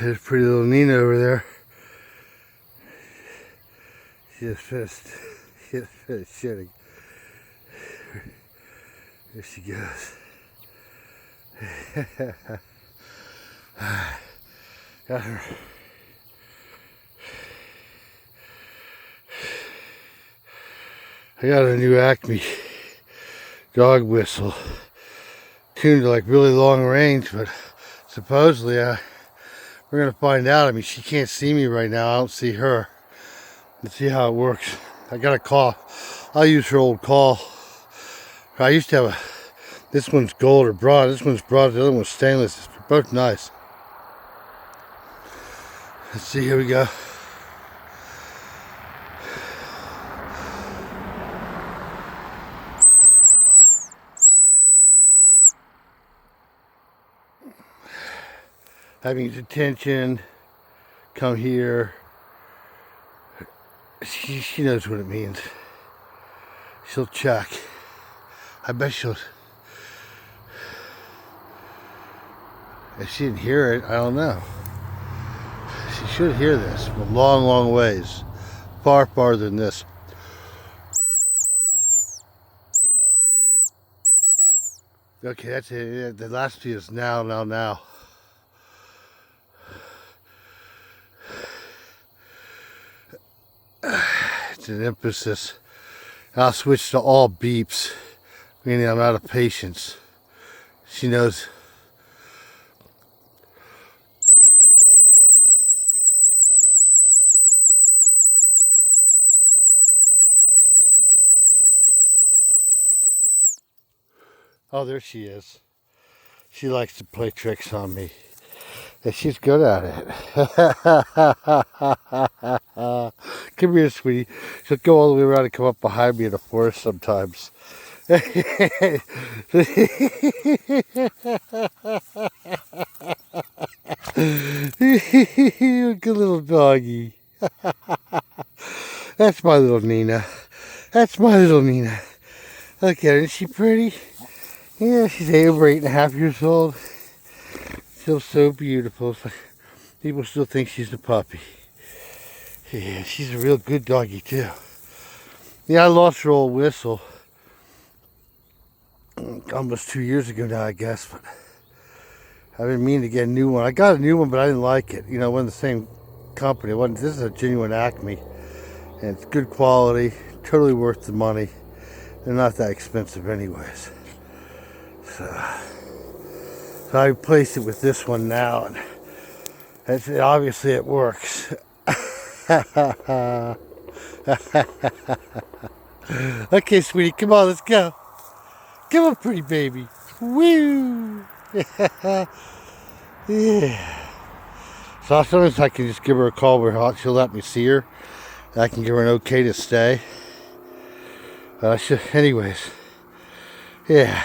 There's pretty little Nina over there. She just finished shitting. There she goes. Got her. I got a new ACME dog whistle. Tuned to like really long range, but supposedly we're gonna find out. I mean, she can't see me right now. I don't see her. Let's see how it works. I got a call. I'll use her old call. I used to have this one's gold or bronze. This one's bronze. The other one's stainless. They're both nice. Let's see. Here we go. Having attention, come here. She knows what it means. She'll check. I bet she'll. If she didn't hear it, I don't know. She should hear this from a long, long ways. Far farther than this. Okay, that's it. The last few is now, now, now. It's an emphasis. I'll switch to all beeps, meaning I'm out of patience. She knows. Oh, there she is. She likes to play tricks on me. And she's good at it. Come here, sweetie. She'll go all the way around and come up behind me in the forest sometimes. Good little doggy. That's my little Nina. That's my little Nina. Look at her. Isn't she pretty? Yeah, she's over 8.5 years old. Still so beautiful. It's like people still think she's a puppy. Yeah, she's a real good doggy too. Yeah, I lost her old whistle almost 2 years ago now, I guess. But I've been meaning to get a new one. I got a new one, but I didn't like it. You know, it wasn't the same company. It wasn't. This is a genuine ACME, and it's good quality. Totally worth the money. They're not that expensive, anyways. So I replaced it with this one now, and obviously it works. Okay, sweetie, come on, let's go. Come on, pretty baby. Woo! Yeah. So sometimes I can just give her a call where she'll let me see her. And I can give her an okay to stay. Anyways, yeah.